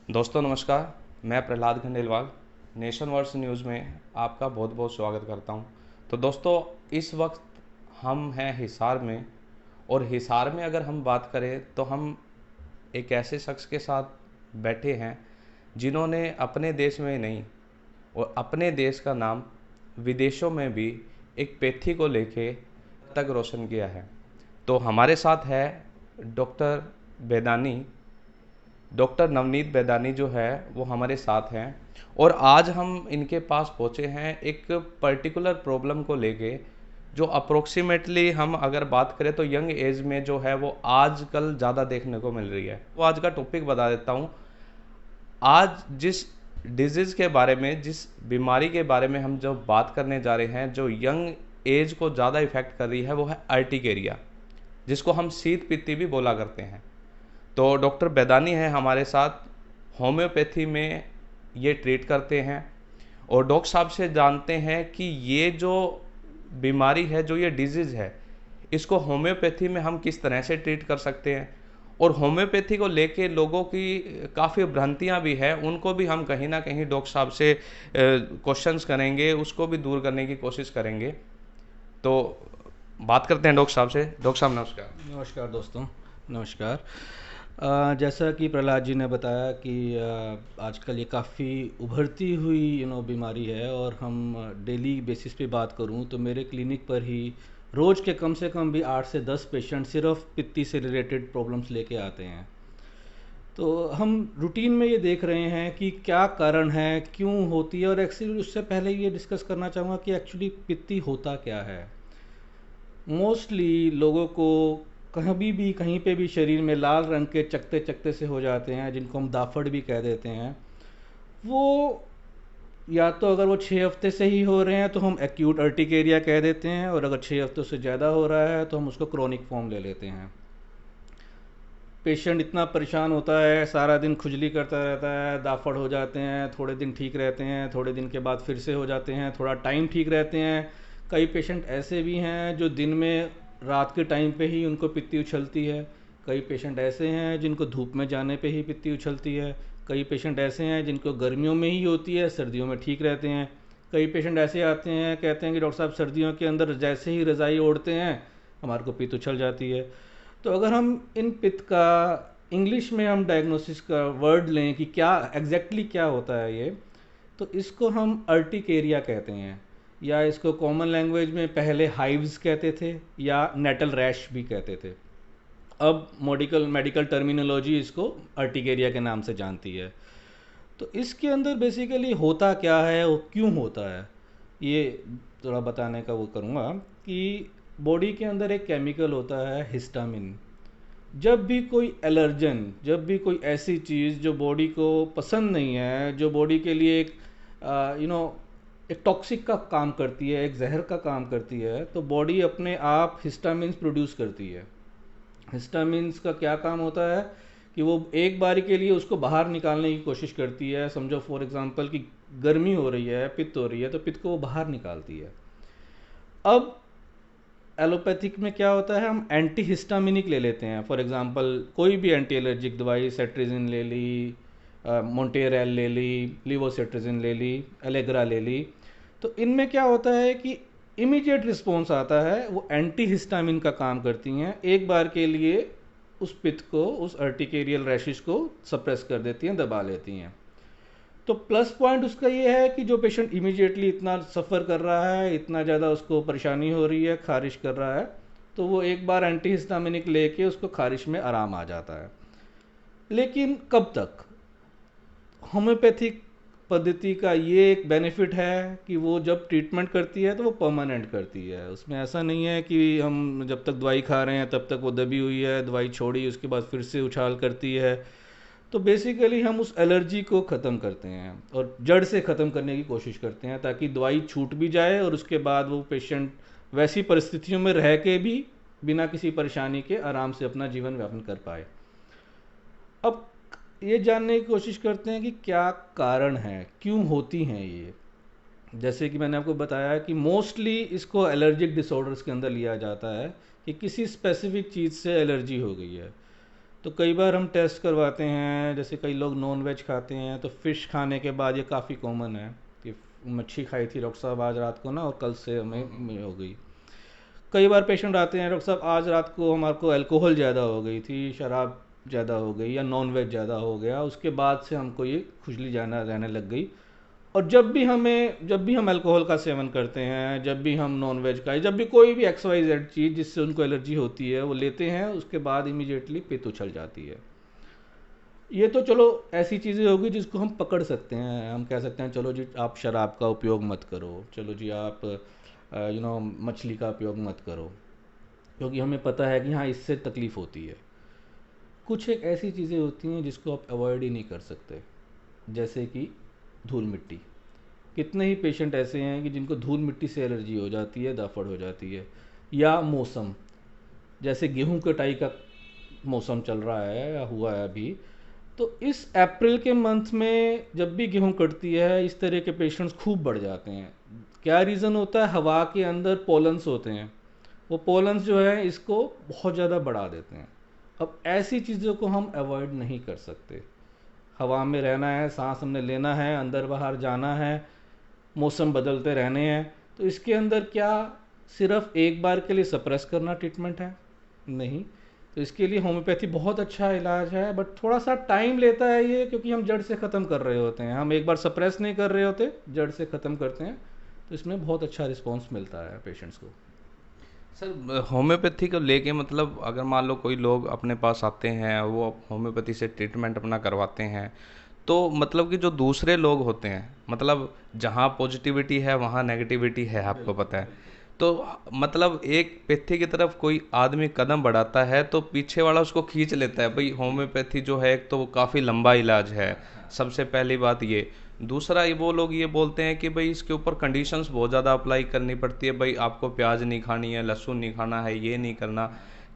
दोस्तों नमस्कार। मैं Prahlad Khandelwal nation verse news में आपका बहुत बहुत स्वागत करता हूं। तो दोस्तों, इस वक्त हम हैं हिसार में। और हिसार में अगर हम बात करें तो हम एक ऐसे शख्स के साथ बैठे हैं जिन्होंने अपने देश में नहीं और अपने देश का नाम विदेशों में भी एक पैथी को लेके तक रोशन किया है। तो हमारे साथ है डॉक्टर बेदानी। डॉक्टर नवनीत बेदानी जो है वो हमारे साथ हैं। और आज हम इनके पास पहुँचे हैं एक पर्टिकुलर प्रॉब्लम को लेके, जो अप्रोक्सीमेटली हम अगर बात करें तो यंग एज में जो है वो आजकल ज़्यादा देखने को मिल रही है। वो आज का टॉपिक बता देता हूँ। आज जिस डिजीज़ के बारे में, जिस बीमारी के बारे में हम जो बात करने जा रहे हैं, जो यंग एज को ज़्यादा इफेक्ट कर रही है, वो है अर्टिकेरिया, जिसको हम शीत पित्ती भी बोला करते हैं। तो डॉक्टर बेदानी है हमारे साथ, होम्योपैथी में ये ट्रीट करते हैं। और डॉक्टर साहब से जानते हैं कि ये जो बीमारी है, जो ये डिजीज़ है, इसको होम्योपैथी में हम किस तरह से ट्रीट कर सकते हैं। और होम्योपैथी को लेके लोगों की काफ़ी भ्रांतियां भी है, उनको भी हम कहीं ना कहीं डॉक्टर साहब से क्वेश्चंस करेंगे, उसको भी दूर करने की कोशिश करेंगे। तो बात करते हैं डॉक्टर साहब से। डॉक्टर साहब नमस्कार। नमस्कार दोस्तों। नमस्कार। जैसा कि प्रहलाद जी ने बताया कि आजकल ये काफ़ी उभरती हुई बीमारी है, और हम डेली बेसिस पे बात करूं तो मेरे क्लिनिक पर ही रोज़ के कम से कम भी 8 से 10 पेशेंट सिर्फ पित्ती से रिलेटेड प्रॉब्लम्स लेके आते हैं। तो हम रूटीन में ये देख रहे हैं कि क्या कारण है, क्यों होती है, और एक्चुअली उससे पहले ये डिस्कस करना चाहूँगा कि एक्चुअली पित्ती होता क्या है। मोस्टली लोगों को कहीं भी कहीं पे भी शरीर में लाल रंग के चकते चकते से हो जाते हैं, जिनको हम दाफड़ भी कह देते हैं। वो या तो अगर वो 6 हफ्ते से ही हो रहे हैं तो हम एक्यूट अर्टिकेरिया कह देते हैं, और अगर 6 हफ्तों से ज़्यादा हो रहा है तो हम उसको क्रोनिक फॉर्म ले लेते हैं। पेशेंट इतना परेशान होता है, सारा दिन खुजली करता रहता है, दाफड़ हो जाते हैं, थोड़े दिन ठीक रहते हैं, थोड़े दिन के बाद फिर से हो जाते हैं, थोड़ा टाइम ठीक रहते हैं। कई पेशेंट ऐसे भी हैं जो दिन में रात के टाइम पे ही उनको पित्ती उछलती है। कई पेशेंट ऐसे हैं जिनको धूप में जाने पे ही पित्ती उछलती है। कई पेशेंट ऐसे हैं जिनको गर्मियों में ही होती है, सर्दियों में ठीक रहते हैं। कई पेशेंट ऐसे आते हैं, कहते हैं कि डॉक्टर साहब सर्दियों के अंदर जैसे ही रज़ाई ओढ़ते हैं हमारे को पित्त उछल जाती है। तो अगर हम इन पित्त का इंग्लिश में हम डायग्नोसिस का वर्ड लें कि क्या एग्जैक्टली क्या होता है ये, तो इसको हम अर्टिकेरिया कहते हैं, या इसको कॉमन लैंग्वेज में पहले हाइव्स कहते थे या नेटल रैश भी कहते थे। अब मेडिकल मेडिकल टर्मिनोलॉजी इसको अर्टिकेरिया के नाम से जानती है। तो इसके अंदर बेसिकली होता क्या है और क्यों होता है, ये थोड़ा बताने का वो करूँगा कि बॉडी के अंदर एक केमिकल होता है हिस्टामिन। जब भी कोई एलर्जन, जब भी कोई ऐसी चीज़ जो बॉडी को पसंद नहीं है, जो बॉडी के लिए एक यू नो एक टॉक्सिक का काम करती है, एक जहर का काम करती है, तो बॉडी अपने आप हिस्टामिन्स प्रोड्यूस करती है। हिस्टामिन्स का क्या काम होता है कि वो एक बारी के लिए उसको बाहर निकालने की कोशिश करती है। समझो फॉर एग्जांपल कि गर्मी हो रही है, पित्त हो रही है, तो पित्त को वो बाहर निकालती है। अब एलोपैथिक में क्या होता है, हम एंटी हिस्टामिनिक ले लेते हैं। फॉर एग्जांपल कोई भी एंटी एलर्जिक दवाई, सेट्रिजिन ले ली, मोन्टेरेल ले ली, लिवोसेट्रिजिन ले ली, एलेग्रा ले ली। तो इनमें क्या होता है कि इमीडिएट रिस्पॉन्स आता है, वो एंटी हिस्टामिन का काम करती हैं, एक बार के लिए उस पित्त को, उस अर्टिकेरियल रैशिस को सप्रेस कर देती हैं, दबा लेती हैं। तो प्लस पॉइंट उसका ये है कि जो पेशेंट इमीडिएटली इतना सफ़र कर रहा है, इतना ज़्यादा उसको परेशानी हो रही है, खारिश कर रहा है, तो वो एक बार एंटी हिस्टामिनिक लेके उसको खारिश में आराम आ जाता है। लेकिन कब तक? होम्योपैथिक पद्धति का ये एक बेनिफिट है कि वो जब ट्रीटमेंट करती है तो वो परमानेंट करती है। उसमें ऐसा नहीं है कि हम जब तक दवाई खा रहे हैं तब तक वो दबी हुई है, दवाई छोड़ी उसके बाद फिर से उछाल करती है। तो बेसिकली हम उस एलर्जी को ख़त्म करते हैं और जड़ से ख़त्म करने की कोशिश करते हैं, ताकि दवाई छूट भी जाए और उसके बाद वो पेशेंट वैसी परिस्थितियों में रह के भी बिना किसी परेशानी के आराम से अपना जीवन यापन कर पाए। अब ये जानने की कोशिश करते हैं कि क्या कारण है, क्यों होती हैं ये। जैसे कि मैंने आपको बताया कि मोस्टली इसको एलर्जिक डिसऑर्डर्स के अंदर लिया जाता है कि किसी स्पेसिफिक चीज़ से एलर्जी हो गई है। तो कई बार हम टेस्ट करवाते हैं, जैसे कई लोग नॉन वेज खाते हैं तो फ़िश खाने के बाद ये काफ़ी कॉमन है कि मच्छी खाई थी डॉक्टर साहब आज रात को ना, और कल से हमें हो गई। कई बार पेशेंट आते हैं, डॉक्टर साहब आज रात को हमारे को अल्कोहल ज़्यादा हो गई थी, शराब ज़्यादा हो गई या नॉन वेज ज़्यादा हो गया, उसके बाद से हमको ये खुजली जाना रहने लग गई। और जब भी हम अल्कोहल का सेवन करते हैं, जब भी हम नॉन वेज का, जब भी कोई भी XYZ चीज़ जिससे उनको एलर्जी होती है वो लेते हैं, उसके बाद इमीडिएटली पित्त उछल जाती है। ये तो चलो ऐसी चीज़ें होगी जिसको हम पकड़ सकते हैं, हम कह सकते हैं चलो जी आप शराब का उपयोग मत करो, चलो जी आप मछली का उपयोग मत करो, क्योंकि हमें पता है कि हाँ इससे तकलीफ़ होती है। कुछ एक ऐसी चीज़ें होती हैं जिसको आप अवॉइड ही नहीं कर सकते, जैसे कि धूल मिट्टी। कितने ही पेशेंट ऐसे हैं कि जिनको धूल मिट्टी से एलर्जी हो जाती है, दाफड़ हो जाती है। या मौसम, जैसे गेहूं कटाई का मौसम चल रहा है या हुआ है अभी, तो इस अप्रैल के मंथ में जब भी गेहूं कटती है इस तरह के पेशेंट्स खूब बढ़ जाते हैं। क्या रीज़न होता है? हवा के अंदर पोलन्स होते हैं, वो पोलन्स जो है इसको बहुत ज़्यादा बढ़ा देते हैं। अब ऐसी चीज़ों को हम अवॉइड नहीं कर सकते। हवा में रहना है, सांस हमने लेना है, अंदर बाहर जाना है, मौसम बदलते रहने हैं, तो इसके अंदर क्या सिर्फ एक बार के लिए सप्रेस करना ट्रीटमेंट है? नहीं। तो इसके लिए होम्योपैथी बहुत अच्छा इलाज है, बट थोड़ा सा टाइम लेता है ये, क्योंकि हम जड़ से ख़त्म कर रहे होते हैं, हम एक बार सप्रेस नहीं कर रहे होते, जड़ से ख़त्म करते हैं, तो इसमें बहुत अच्छा रिस्पॉन्स मिलता है पेशेंट्स को। सर होम्योपैथी को लेके मतलब अगर मान लो कोई लोग अपने पास आते हैं, वो होम्योपैथी से ट्रीटमेंट अपना करवाते हैं, तो मतलब कि जो दूसरे लोग होते हैं, मतलब जहाँ पॉजिटिविटी है वहाँ नेगेटिविटी है, आपको बिल्कुल पता है। बिल्कुल। तो मतलब एक पैथी की तरफ कोई आदमी कदम बढ़ाता है तो पीछे वाला उसको खींच लेता है, भाई होम्योपैथी जो है एक तो वो काफ़ी लंबा इलाज है, सबसे पहली बात ये। दूसरा ये वो लोग ये बोलते हैं कि भाई इसके ऊपर कंडीशंस बहुत ज़्यादा अप्लाई करनी पड़ती है, भाई आपको प्याज नहीं खानी है, लहसुन नहीं खाना है, ये नहीं करना।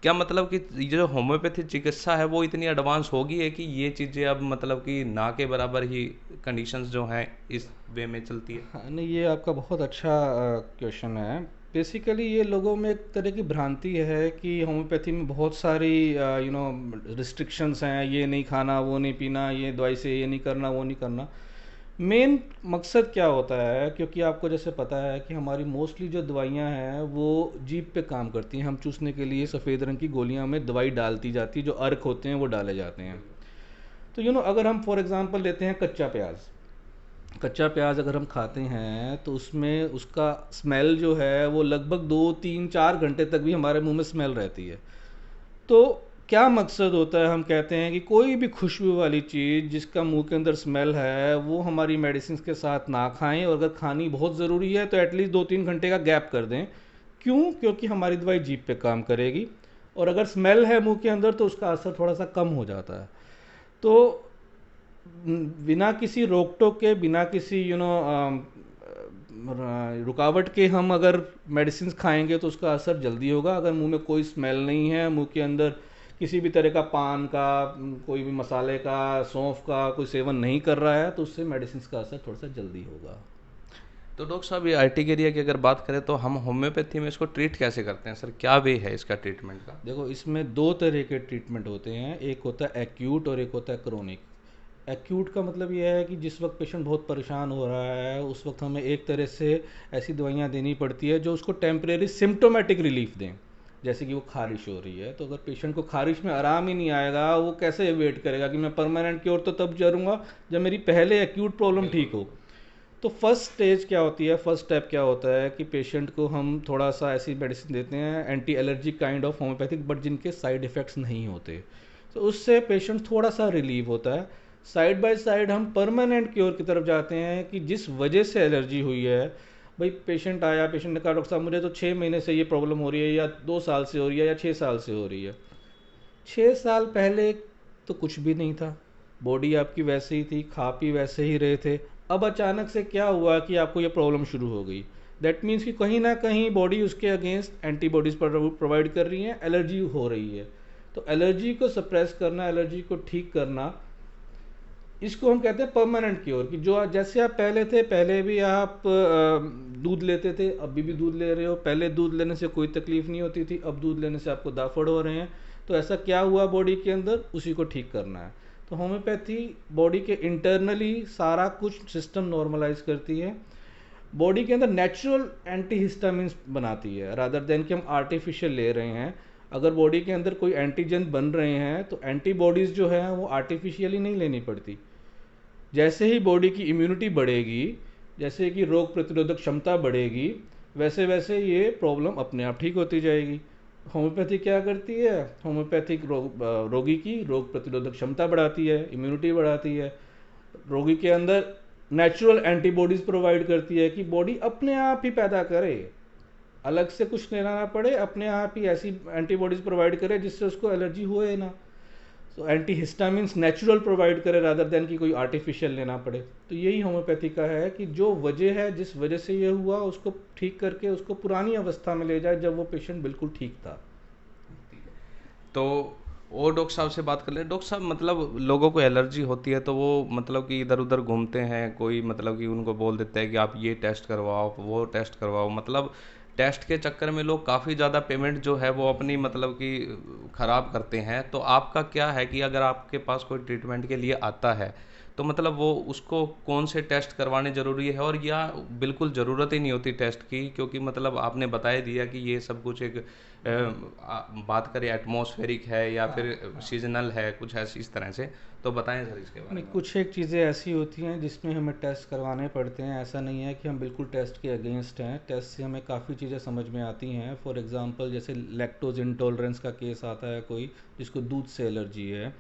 क्या मतलब कि ये जो होम्योपैथी चिकित्सा है वो इतनी एडवांस होगी है कि ये चीज़ें अब मतलब कि ना के बराबर ही कंडीशंस जो हैं इस वे में चलती है? हाँ, नहीं ये आपका बहुत अच्छा क्वेश्चन है। बेसिकली ये लोगों में एक तरह की भ्रांति है कि होम्योपैथी में बहुत सारी रिस्ट्रिक्शंस हैं, ये नहीं खाना, वो नहीं पीना, ये दवाई से ये नहीं करना, वो नहीं करना। मेन मकसद क्या होता है, क्योंकि आपको जैसे पता है कि हमारी मोस्टली जो दवाइयाँ हैं वो जीभ पे काम करती हैं, हम चूसने के लिए सफ़ेद रंग की गोलियाँ में दवाई डालती जाती है, जो अर्क होते हैं वो डाले जाते हैं। तो अगर हम फॉर एग्ज़ाम्पल लेते हैं कच्चा प्याज, कच्चा प्याज अगर हम खाते हैं तो उसमें उसका स्मेल जो है वो लगभग 2 3 4 घंटे तक भी हमारे मुंह में स्मेल रहती है। तो क्या मकसद होता है, हम कहते हैं कि कोई भी खुशबू वाली चीज़ जिसका मुंह के अंदर स्मेल है वो हमारी मेडिसिन के साथ ना खाएं, और अगर खानी बहुत ज़रूरी है तो एटलीस्ट 2 3 घंटे का गैप कर दें। क्यों? क्योंकि हमारी दवाई जीभ पे काम करेगी, और अगर स्मेल है मुंह के अंदर तो उसका असर थोड़ा सा कम हो जाता है। तो बिना किसी रोक टोक के, बिना किसी रुकावट के हम अगर मेडिसिन खाएंगे तो उसका असर जल्दी होगा। अगर मुंह में कोई स्मेल नहीं है, मुंह के अंदर किसी भी तरह का पान का, कोई भी मसाले का, सौंफ का कोई सेवन नहीं कर रहा है, तो उससे मेडिसिन का असर थोड़ा सा जल्दी होगा। तो डॉक्टर साहब ये आर्टिकेरिया की अगर बात करें तो हम होम्योपैथी में इसको ट्रीट कैसे करते हैं सर, क्या वे है इसका ट्रीटमेंट का? देखो, इसमें दो तरह के ट्रीटमेंट होते हैं, एक होता है एक्यूट और एक होता है क्रोनिक। एक्यूट का मतलब यह है कि जिस वक्त पेशेंट बहुत परेशान हो रहा है उस वक्त हमें एक तरह से ऐसी दवाइयाँ देनी पड़ती है जो उसको टेम्परेरी सिम्टोमेटिक रिलीफ दें। जैसे कि वो खारिश हो रही है, तो अगर पेशेंट को खारिश में आराम ही नहीं आएगा, वो कैसे वेट करेगा कि मैं परमानेंट क्योर तो तब करूँगा जब मेरी पहले एक्यूट प्रॉब्लम ठीक हो। तो फर्स्ट स्टेज क्या होती है, फर्स्ट स्टेप क्या होता है कि पेशेंट को हम थोड़ा सा ऐसी मेडिसिन देते हैं, anti allergic kind of homeopathic, but जिनके साइड इफ़ेक्ट्स नहीं होते, तो उससे पेशेंट थोड़ा सा रिलीव होता है। साइड बाय साइड हम परमानेंट क्योर की तरफ जाते हैं कि जिस वजह से एलर्जी हुई है। भाई पेशेंट आया, पेशेंट ने कहा डॉक्टर साहब मुझे तो 6 महीने से ये प्रॉब्लम हो रही है, या 2 साल से हो रही है, या 6 साल से हो रही है। 6 साल पहले तो कुछ भी नहीं था, बॉडी आपकी वैसे ही थी, खा पी वैसे ही रहे थे। अब अचानक से क्या हुआ कि आपको ये प्रॉब्लम शुरू हो गई? दैट मीन्स कि कहीं ना कहीं बॉडी उसके अगेंस्ट एंटीबॉडीज़ प्रोवाइड कर रही है, एलर्जी हो रही है। तो एलर्जी को सप्रेस करना, एलर्जी को ठीक करना, इसको हम कहते हैं परमानेंट क्योर। कि जो जैसे आप पहले थे, पहले भी आप दूध लेते थे, अभी भी दूध ले रहे हो, पहले दूध लेने से कोई तकलीफ नहीं होती थी, अब दूध लेने से आपको दाफड़ हो रहे हैं, तो ऐसा क्या हुआ बॉडी के अंदर, उसी को ठीक करना है। तो होम्योपैथी बॉडी के इंटरनली सारा कुछ सिस्टम नॉर्मलाइज करती है, बॉडी के अंदर नेचुरल एंटीहिस्टामिन्स बनाती है रादर देन कि हम आर्टिफिशियल ले रहे हैं। अगर बॉडी के अंदर कोई एंटीजन बन रहे हैं तो एंटीबॉडीज़ जो है वो आर्टिफिशियली नहीं लेनी पड़ती। जैसे ही बॉडी की इम्यूनिटी बढ़ेगी, जैसे कि रोग प्रतिरोधक क्षमता बढ़ेगी, वैसे वैसे ये प्रॉब्लम अपने आप ठीक होती जाएगी। होम्योपैथी क्या करती है, होम्योपैथिक रोगी की रोग प्रतिरोधक क्षमता बढ़ाती है, इम्यूनिटी बढ़ाती है, रोगी के अंदर नेचुरल एंटीबॉडीज़ प्रोवाइड करती है कि बॉडी अपने आप ही पैदा करे, अलग से कुछ लेना ना पड़े, अपने आप ही ऐसी एंटीबॉडीज़ प्रोवाइड करे जिससे उसको एलर्जी हुए ना। तो एंटी हिस्टामिन्स नेचुरल प्रोवाइड करे रादर देन कि कोई आर्टिफिशियल लेना पड़े। तो यही होम्योपैथी का है कि जो वजह है, जिस वजह से ये हुआ, उसको ठीक करके उसको पुरानी अवस्था में ले जाए जब वो पेशेंट बिल्कुल ठीक था। तो और डॉक्टर साहब से बात कर ले। डॉक्टर साहब, मतलब लोगों को एलर्जी होती है तो वो मतलब कि इधर उधर घूमते हैं, कोई मतलब कि उनको बोल देता है कि आप ये टेस्ट करवाओ, वो टेस्ट करवाओ, मतलब टेस्ट के चक्कर में लोग काफ़ी ज़्यादा पेमेंट जो है वो अपनी मतलब कि ख़राब करते हैं। तो आपका क्या है कि अगर आपके पास कोई ट्रीटमेंट के लिए आता है तो मतलब वो उसको कौन से टेस्ट करवाने ज़रूरी है, और या बिल्कुल ज़रूरत ही नहीं होती टेस्ट की, क्योंकि मतलब आपने बता ही दिया कि ये सब कुछ एक बात करें एटमॉस्फेरिक है या फिर सीजनल है, कुछ ऐसी इस तरह से। तो बताएं सर इसके बारे नहीं, में। कुछ एक चीज़ें ऐसी होती हैं जिसमें हमें टेस्ट करवाने पड़ते हैं। ऐसा नहीं है कि हम बिल्कुल टेस्ट के अगेंस्ट हैं, टेस्ट से हमें काफ़ी चीज़ें समझ में आती हैं। फॉर एग्जांपल जैसे लैक्टोज इंटॉलरेंस का केस आता है, कोई जिसको दूध से एलर्जी है,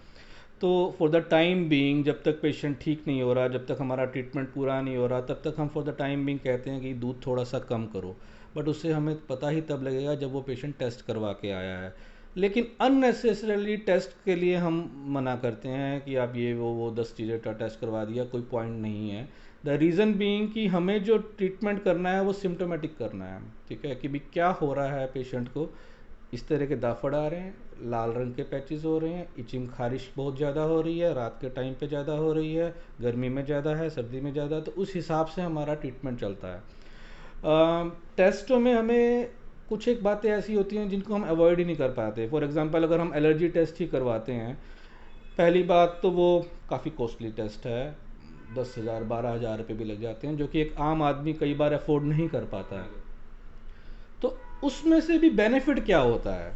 तो फॉर द टाइम बीइंग जब तक पेशेंट ठीक नहीं हो रहा, जब तक हमारा ट्रीटमेंट पूरा नहीं हो रहा, तब तक हम फॉर द टाइम बीइंग कहते हैं कि दूध थोड़ा सा कम करो। बट उससे हमें पता ही तब लगेगा जब वो पेशेंट टेस्ट करवा के आया है। लेकिन अननेसेसरली टेस्ट के लिए हम मना करते हैं कि आप ये वो 10 चीज़ें टेस्ट करवा दिया, कोई पॉइंट नहीं है। द रीज़न बीइंग कि हमें जो ट्रीटमेंट करना है वो सिम्टोमेटिक करना है, ठीक है, कि भी क्या हो रहा है पेशेंट को। इस तरह के दाफड़ आ रहे हैं, लाल रंग के पैचेस हो रहे हैं, इचिंग खारिश बहुत ज़्यादा हो रही है, रात के टाइम पे ज़्यादा हो रही है, गर्मी में ज़्यादा है, सर्दी में ज़्यादा, तो उस हिसाब से हमारा ट्रीटमेंट चलता है। टेस्टों में हमें कुछ एक बातें ऐसी होती हैं जिनको हम अवॉइड ही नहीं कर पाते। फॉर एग्जांपल अगर हम एलर्जी टेस्ट ही करवाते हैं, पहली बात तो वो काफ़ी कॉस्टली टेस्ट है, 10,000 12,000 रुपये भी लग जाते हैं, जो कि एक आम आदमी कई बार अफोर्ड नहीं कर पाता है। तो उसमें से भी बेनिफिट क्या होता है,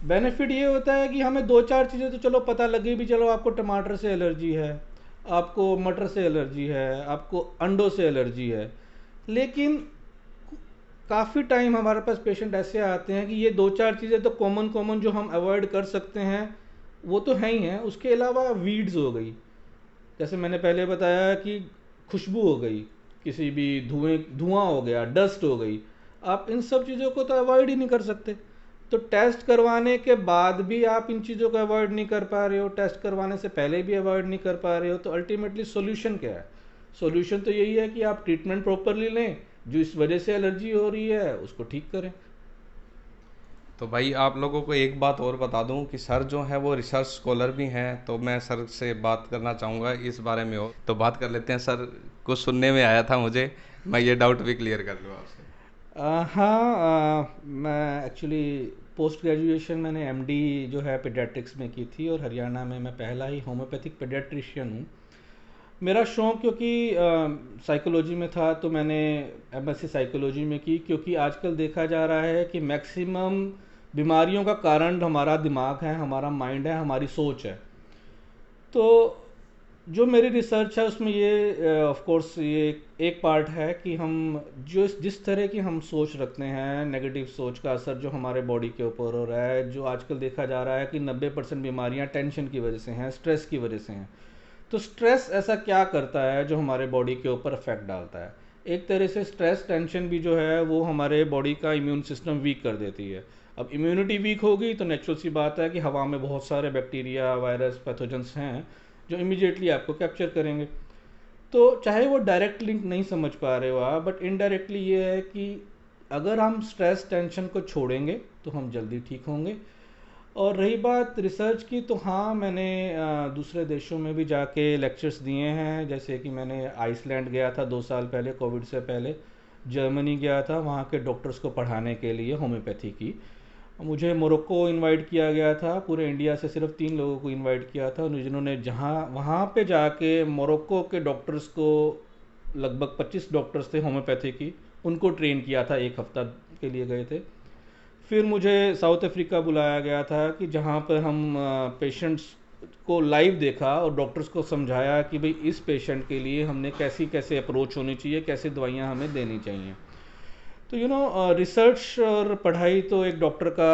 बेनिफिट ये होता है कि हमें 2-4 चीज़ें तो चलो पता लगी भी, चलो आपको टमाटर से एलर्जी है, आपको मटर से एलर्जी है, आपको अंडों से एलर्जी है। लेकिन काफ़ी टाइम हमारे पास पेशेंट ऐसे आते हैं कि ये 2-4 चीज़ें तो कॉमन कॉमन जो हम अवॉइड कर सकते हैं वो तो है ही हैं, उसके अलावा वीड्स हो गई, जैसे मैंने पहले बताया कि खुशबू हो गई, किसी भी धुआं हो गया, डस्ट हो गई, आप इन सब चीज़ों को तो अवॉइड ही नहीं कर सकते। तो टेस्ट करवाने के बाद भी आप इन चीज़ों को अवॉइड नहीं कर पा रहे हो, टेस्ट करवाने से पहले भी अवॉइड नहीं कर पा रहे हो, तो अल्टीमेटली सोल्यूशन क्या है? सोल्यूशन तो यही है कि आप ट्रीटमेंट प्रॉपरली लें, जो इस वजह से एलर्जी हो रही है उसको ठीक करें। तो भाई आप लोगों को एक बात और बता दूं कि सर जो है वो रिसर्च स्कॉलर भी हैं, तो मैं सर से बात करना चाहूँगा इस बारे में। हो तो बात कर लेते हैं सर, कुछ सुनने में आया था मुझे, मैं ये डाउट भी क्लियर कर लूँ आपसे। हाँ, मैं एक्चुअली पोस्ट ग्रेजुएशन मैंने एमडी जो है पेडियाट्रिक्स में की थी, और हरियाणा में मैं पहला ही होम्योपैथिक पेडियाट्रिशियन हूँ। मेरा शौक़ क्योंकि साइकोलॉजी में था, तो मैंने एमएससी साइकोलॉजी में की, क्योंकि आजकल देखा जा रहा है कि मैक्सिमम बीमारियों का कारण हमारा दिमाग है, हमारा माइंड है, हमारी सोच है। तो जो मेरी रिसर्च है उसमें ये ऑफ कोर्स ये एक पार्ट है कि हम जो जिस तरह की हम सोच रखते हैं, नेगेटिव सोच का असर जो हमारे बॉडी के ऊपर हो रहा है, जो आजकल देखा जा रहा है कि 90% बीमारियां टेंशन की वजह से हैं, स्ट्रेस की वजह से हैं। तो स्ट्रेस ऐसा क्या करता है जो हमारे बॉडी के ऊपर इफेक्ट डालता है? एक तरह से स्ट्रेस टेंशन भी जो है वो हमारे बॉडी का इम्यून सिस्टम वीक कर देती है। अब इम्यूनिटी वीक होगी तो नेचुरल सी बात है कि हवा में बहुत सारे बैक्टीरिया, वायरस, पैथोजेंस हैं जो इमीडिएटली आपको कैप्चर करेंगे। तो चाहे वो डायरेक्ट लिंक नहीं समझ पा रहे हो आप, बट इनडायरेक्टली ये है कि अगर हम स्ट्रेस टेंशन को छोड़ेंगे तो हम जल्दी ठीक होंगे। और रही बात रिसर्च की, तो हाँ, मैंने दूसरे देशों में भी जाके लेक्चर्स दिए हैं। जैसे कि मैंने आइसलैंड गया था 2 साल पहले, कोविड से पहले, जर्मनी गया था वहाँ के डॉक्टर्स को पढ़ाने के लिए होम्योपैथी की, मुझे मोरक्को इनवाइट किया गया था, पूरे इंडिया से सिर्फ 3 लोगों को इनवाइट किया था, जिन्होंने जहाँ वहाँ पे जाके मोरक्को के डॉक्टर्स को, लगभग 25 डॉक्टर्स थे होम्योपैथी की, उनको ट्रेन किया था, 1 हफ्ता के लिए गए थे। फिर मुझे साउथ अफ्रीका बुलाया गया था कि जहाँ पर हम पेशेंट्स को लाइव देखा और डॉक्टर्स को समझाया कि भाई इस पेशेंट के लिए हमने कैसी कैसे अप्रोच होनी चाहिए, कैसी दवाइयाँ हमें देनी चाहिए। तो रिसर्च और पढ़ाई तो एक डॉक्टर का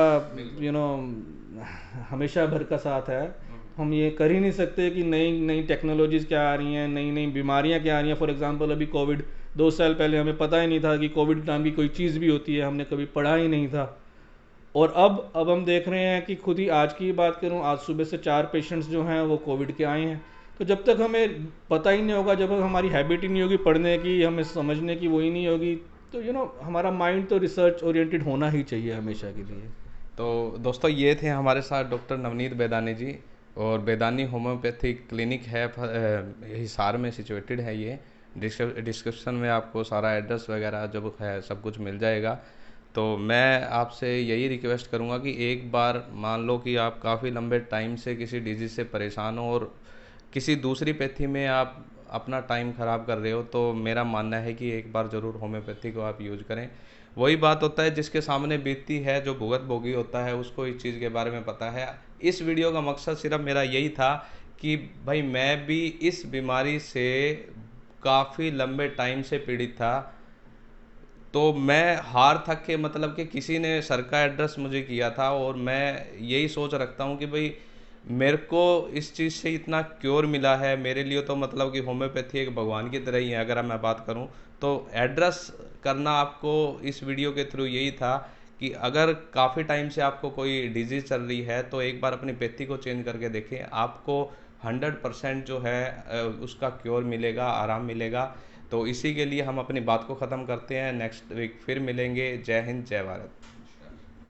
हमेशा भर का साथ है। हम ये कर ही नहीं सकते कि नई नई टेक्नोलॉजीज़ क्या आ रही हैं, नई नई बीमारियां क्या आ रही हैं। फॉर एग्जांपल अभी कोविड, 2 साल पहले हमें पता ही नहीं था कि कोविड नाम की कोई चीज़ भी होती है, हमने कभी पढ़ा ही नहीं था। और अब हम देख रहे हैं कि खुद ही आज की बात करूं, आज सुबह से 4 पेशेंट्स जो हैं वो कोविड के आए हैं। तो जब तक हमें पता ही नहीं होगा, जब तक हमारी हैबिट ही नहीं होगी पढ़ने की, हमें समझने की वो ही नहीं होगी, तो हमारा माइंड तो रिसर्च ओरिएंटेड होना ही चाहिए हमेशा के लिए। तो दोस्तों ये थे हमारे साथ डॉक्टर नवनीत बेदानी जी, और बेदानी होम्योपैथिक क्लिनिक है हिसार में सिचुएटेड है ये। डिस्क्रिप्शन में आपको सारा एड्रेस वगैरह जो है सब कुछ मिल जाएगा। तो मैं आपसे यही रिक्वेस्ट करूंगा कि एक बार मान लो कि आप काफ़ी लंबे टाइम से किसी डिजीज़ से परेशान हो और किसी दूसरी पैथी में आप अपना टाइम ख़राब कर रहे हो, तो मेरा मानना है कि एक बार ज़रूर होम्योपैथी को आप यूज करें। वही बात होता है, जिसके सामने बीतती है, जो भुगत भोगी होता है, उसको इस चीज़ के बारे में पता है। इस वीडियो का मकसद सिर्फ मेरा यही था कि भाई मैं भी इस बीमारी से काफ़ी लंबे टाइम से पीड़ित था। तो मैं हार थक के, मतलब कि किसी ने सर का एड्रेस मुझे किया था, और मैं यही सोच रखता हूँ कि भाई मेरे को इस चीज़ से इतना क्योर मिला है, मेरे लिए तो मतलब कि होम्योपैथी एक भगवान की तरह ही है अगर मैं बात करूँ। तो एड्रेस करना आपको इस वीडियो के थ्रू यही था कि अगर काफ़ी टाइम से आपको कोई डिजीज़ चल रही है तो एक बार अपनी पैथी को चेंज करके देखें, आपको 100% जो है उसका क्योर मिलेगा, आराम मिलेगा। तो इसी के लिए हम अपनी बात को ख़त्म करते हैं। नेक्स्ट वीक फिर मिलेंगे। जय हिंद, जय भारत।